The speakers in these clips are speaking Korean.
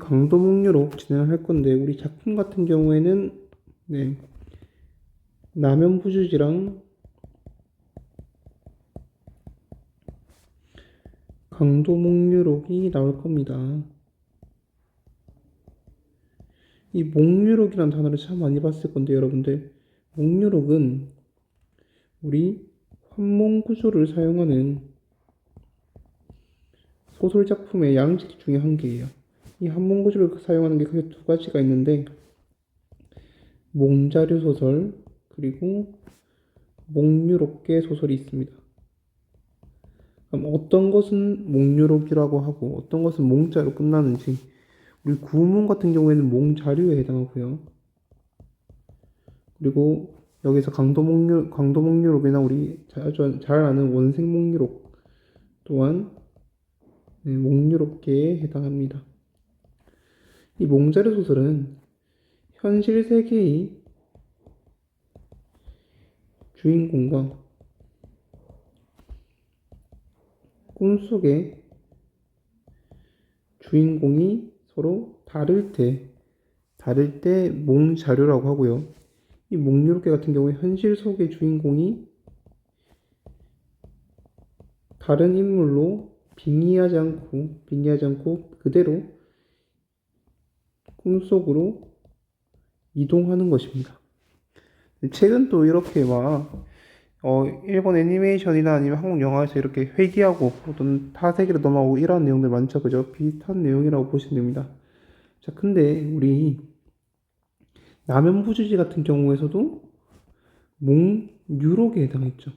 강도목유록 진행을 할 건데, 우리 작품 같은 경우에는, 네, 남연부주지랑 강도목유록이 나올 겁니다. 이 목유록이란 단어를 참 많이 봤을 건데, 여러분들, 목유록은 우리 환몽구조를 사용하는 소설 작품의 양식 중에 한 개예요. 이 환몽구조를 사용하는 게 크게 두 가지가 있는데, 몽자료 소설, 그리고 목유록계 소설이 있습니다. 그럼 어떤 것은 목유록이라고 하고 어떤 것은 몽자로 끝나는지, 우리 구문 같은 경우에는 몽자료에 해당하고요. 그리고 여기서 강도목유록이나 우리 잘 아는 원생목유록 또한 목유록계에 해당합니다. 이 몽자료 소설은 현실 세계의 주인공과 꿈속의 주인공이 서로 다를 때 몽자료라고 하고요. 이 목유록계 같은 경우에 현실 속의 주인공이 다른 인물로 빙의하지 않고 그대로 꿈속으로 이동하는 것입니다. 최근 또 이렇게 막 일본 애니메이션이나 아니면 한국 영화에서 이렇게 회귀하고 어떤 타 세계로 넘어가고 이런 내용들 많죠. 그죠? 비슷한 내용이라고 보시면 됩니다. 자, 근데 우리 남연부주지 같은 경우에서도 몽유록에 해당했죠.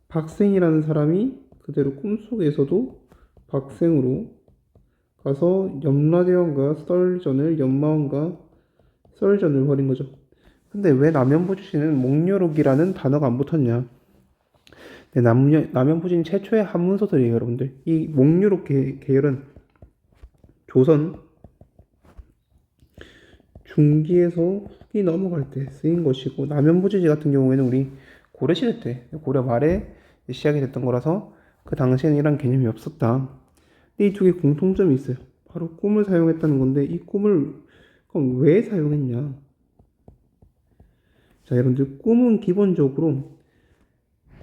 박생이라는 사람이 그대로 꿈속에서도 박생으로 가서 연마원과 썰전을 벌인 거죠. 근데 왜 남연부주시는 목유록이라는 단어가 안 붙었냐? 네, 남연부주는 최초의 한문소설이에요, 여러분들. 이 목유록 계열은 조선 중기에서 후기 넘어갈 때 쓰인 것이고, 남연부주지 같은 경우에는 우리 고려시대 때, 고려 말에 시작이 됐던 거라서 그 당시에는 이런 개념이 없었다. 이 두 개 공통점이 있어요. 바로 꿈을 사용했다는 건데, 이 꿈을 그럼 왜 사용했냐? 자, 여러분들, 꿈은 기본적으로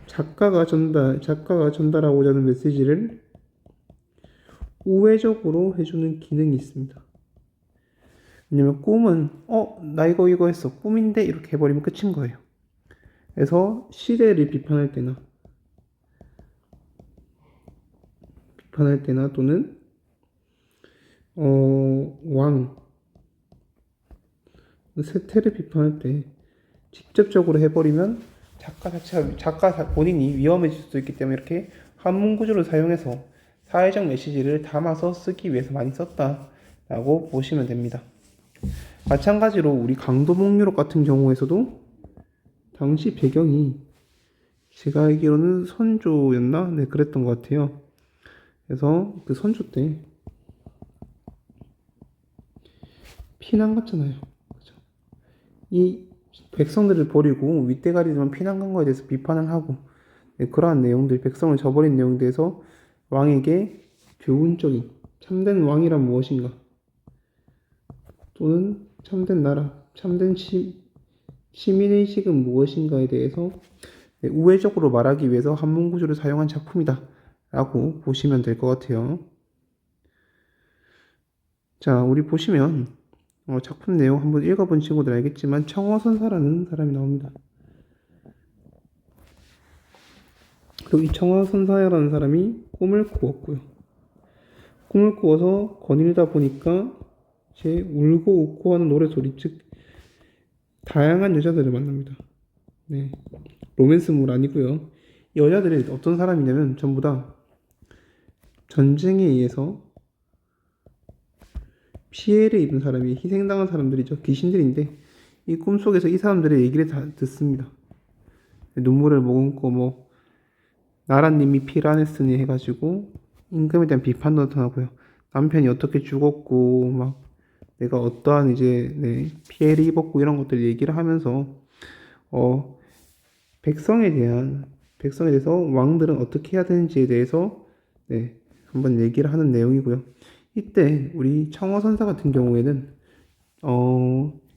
작가가 전달하고자 하는 메시지를 우회적으로 해주는 기능이 있습니다. 왜냐면 꿈은 나 이거 했어, 꿈인데 이렇게 해버리면 끝인 거예요. 그래서 시대를 비판할 때나 또는 왕 세태를 비판할 때 직접적으로 해버리면 작가 본인이 위험해질 수도 있기 때문에 이렇게 한문 구조를 사용해서 사회적 메시지를 담아서 쓰기 위해서 많이 썼다라고 보시면 됩니다. 마찬가지로 우리 강도목유록 같은 경우에서도 당시 배경이 제가 알기로는 선조였나? 네, 그랬던 것 같아요. 그래서 그 선조 때 피난 갔잖아요. 그렇죠? 이 백성들을 버리고 윗대가리들만 피난 간 거에 대해서 비판을 하고, 네, 그러한 내용들, 백성을 저버린 내용에 대해서 왕에게 교훈적인 참된 왕이란 무엇인가, 또는 참된 나라, 참된 시민의식은 무엇인가에 대해서 우회적으로 말하기 위해서 한문구조를 사용한 작품이다 라고 보시면 될 것 같아요. 자, 우리 보시면 작품 내용 한번 읽어본 친구들 알겠지만 청어선사라는 사람이 나옵니다. 그리고 이 청어선사라는 사람이 꿈을 꾸었고요. 꿈을 꾸어서 거닐다 보니까 제 울고 웃고 하는 노래소리, 즉 다양한 여자들을 만납니다. 네, 로맨스물 아니고요. 이 여자들이 어떤 사람이냐면 전부 다 전쟁에 의해서 피해를 입은 사람이, 희생당한 사람들이죠. 귀신들인데 이 꿈속에서 이 사람들의 얘기를 다 듣습니다. 눈물을 머금고 나라님이 피를 안 했으니 해가지고 임금에 대한 비판도 나타나고요. 남편이 어떻게 죽었고 막 내가 어떠한 피해를 입었고 이런 것들 얘기를 하면서 백성에 대해서 왕들은 어떻게 해야 되는지에 대해서 한번 얘기를 하는 내용이고요. 이때 우리 청어선사 같은 경우에는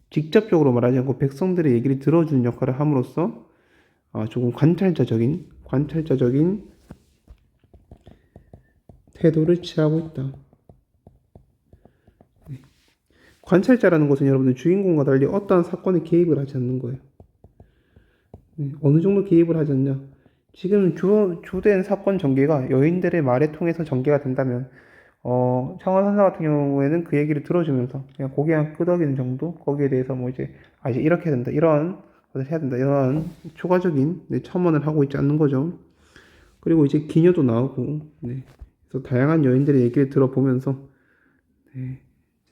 직접적으로 말하지 않고 백성들의 얘기를 들어주는 역할을 함으로써 조금 관찰자적인 태도를 취하고 있다. 네. 관찰자라는 것은 여러분들 주인공과 달리 어떠한 사건에 개입을 하지 않는 거예요. 네. 어느 정도 개입을 하지 않냐? 지금 주된 사건 전개가 여인들의 말에 통해서 전개가 된다면 창원선사 같은 경우에는 그 얘기를 들어주면서 그냥 고개만 끄덕이는 정도? 거기에 대해서 뭐 이제 이제 이렇게 해야 된다, 이런 것을 해야 된다, 이런 추가적인 첨언을 하고 있지 않는 거죠. 그리고 이제 기녀도 나오고, 네. 그래서 다양한 여인들의 얘기를 들어보면서 네.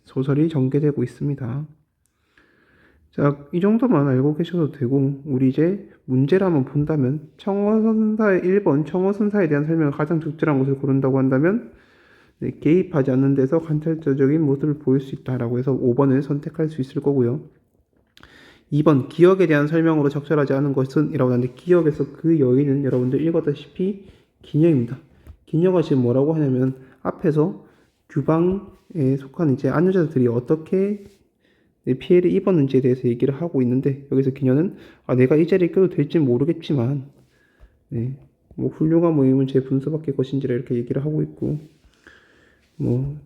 소설이 전개되고 있습니다. 자, 이 정도만 알고 계셔도 되고, 우리 이제 문제를 한번 본다면, 청어선사의 1번, 청어선사에 대한 설명을 가장 적절한 것을 고른다고 한다면, 네, 개입하지 않는 데서 관찰자적인 모습을 보일 수 있다라고 해서 5번을 선택할 수 있을 거고요. 2번, 기억에 대한 설명으로 적절하지 않은 것은 이라고 하는데, 기억에서 그 여인은 여러분들 읽었다시피 기녀입니다. 기녀가 지금 뭐라고 하냐면, 앞에서 규방에 속한 이제 안여자들이 어떻게 피해를 입었는지에 대해서 얘기를 하고 있는데, 여기서 기녀는 내가 이 자리에 껴도 될지 모르겠지만, 네, 뭐 훌륭한 모임은 제 분수밖에 것인지라 이렇게 얘기를 하고 있고, 뭐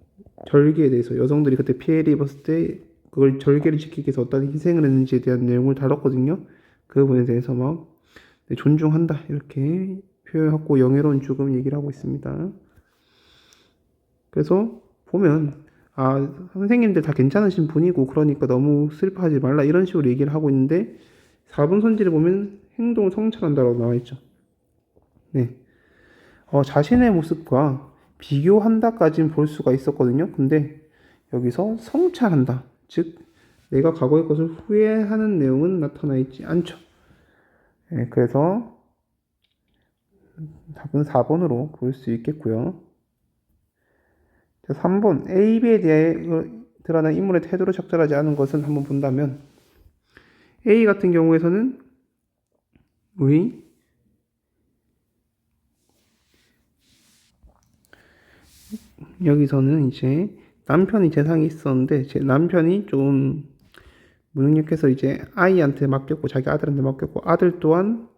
절기에 대해서 여성들이 그때 피해를 입었을 때 그걸 절개를 지키기 위해서 어떤 희생을 했는지에 대한 내용을 다뤘거든요. 그 부분에 대해서 막 존중한다 이렇게 표현하고 영예로운 죽음 얘기를 하고 있습니다. 그래서 보면 선생님들 다 괜찮으신 분이고 그러니까 너무 슬퍼하지 말라 이런 식으로 얘기를 하고 있는데 4번 선지를 보면 행동을 성찰한다라고 나와 있죠. 네. 자신의 모습과 비교한다까지는 볼 수가 있었거든요. 근데 여기서 성찰한다. 즉, 내가 과거의 것을 후회하는 내용은 나타나 있지 않죠. 네, 그래서 답은 4번으로 볼 수 있겠고요. 자, 3번. A, B에 대해 드러난 인물의 태도를 적절하지 않은 것은 한번 본다면 A 같은 경우에서는 우리 여기서는 이제 남편이 재상이 있었는데 제 남편이 좀 무능력해서 이제 아이한테 맡겼고 자기 아들한테 맡겼고 아들 또한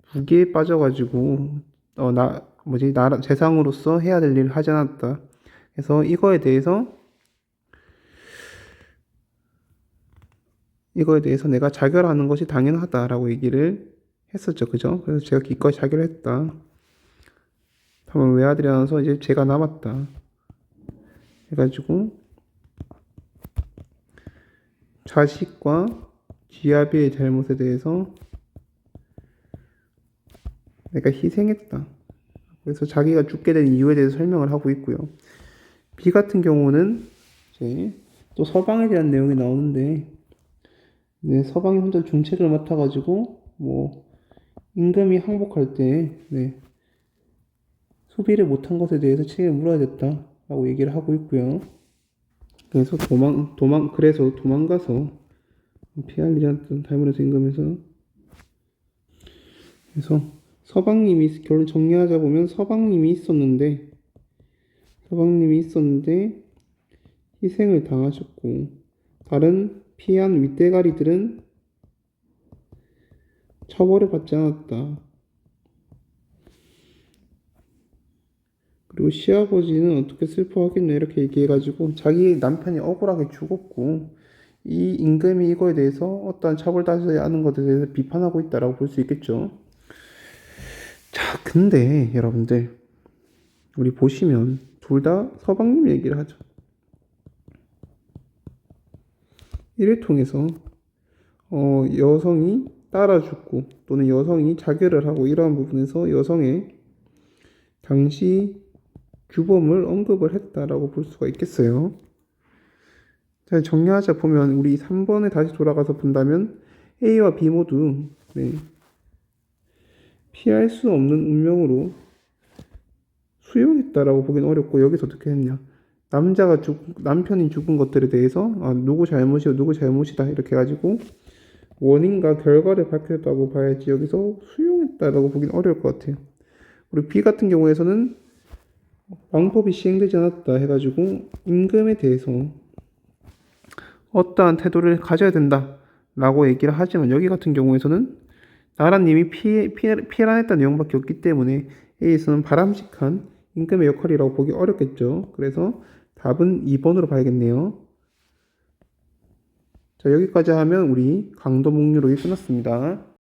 부기에 빠져가지고 나라 재상으로서 해야 될 일을 하지 않았다. 그래서 이거에 대해서 내가 자결하는 것이 당연하다라고 얘기를 했었죠, 그죠? 그래서 제가 기꺼이 자결했다. 다만 외아들이 나와서 이제 제가 남았다. 해가지고 자식과 지아비의 잘못에 대해서 내가 희생했다. 그래서 자기가 죽게 된 이유에 대해서 설명을 하고 있고요. B 같은 경우는 이제 또 서방에 대한 내용이 나오는데 서방이 혼자 중책을 맡아가지고 뭐 임금이 항복할 때 소비를 못한 것에 대해서 책임을 물어야 됐다라고 얘기를 하고 있고요. 그래서 그래서 도망가서 피할 일이 않던 달문에서 임금에서 그래서 서방님이 결론 정리하자 보면 서방님이 있었는데 희생을 당하셨고 다른 피한 윗대가리들은 처벌을 받지 않았다. 그리고 시아버지는 어떻게 슬퍼하겠냐 이렇게 얘기해가지고 자기 남편이 억울하게 죽었고 이 임금이 이거에 대해서 어떠한 처벌받지 않은 것에 대해서 비판하고 있다라고 볼 수 있겠죠. 자, 근데 여러분들 우리 보시면 둘 다 서방님 얘기를 하죠. 이를 통해서 여성이 따라 죽고 또는 여성이 자결을 하고 이러한 부분에서 여성의 당시 규범을 언급을 했다라고 볼 수가 있겠어요. 자, 정리하자 보면 우리 3번에 다시 돌아가서 본다면 A와 B 모두 피할 수 없는 운명으로 수용했다라고 보기는 어렵고 여기서 어떻게 했냐. 남편이 죽은 것들에 대해서 누구 잘못이고 누구 잘못이다 이렇게 해가지고 원인과 결과를 밝혔다고 봐야지 여기서 수용했다라고 보기는 어려울 것 같아요. 그리고 B 같은 경우에서는 방법이 시행되지 않았다 해가지고 임금에 대해서 어떠한 태도를 가져야 된다라고 얘기를 하지만 여기 같은 경우에서는 나라님이 피해란했다는 내용밖에 없기 때문에 A에서는 바람직한 임금의 역할이라고 보기 어렵겠죠. 그래서 답은 2번으로 봐야겠네요. 자, 여기까지 하면 우리 강도목류록이 끝났습니다.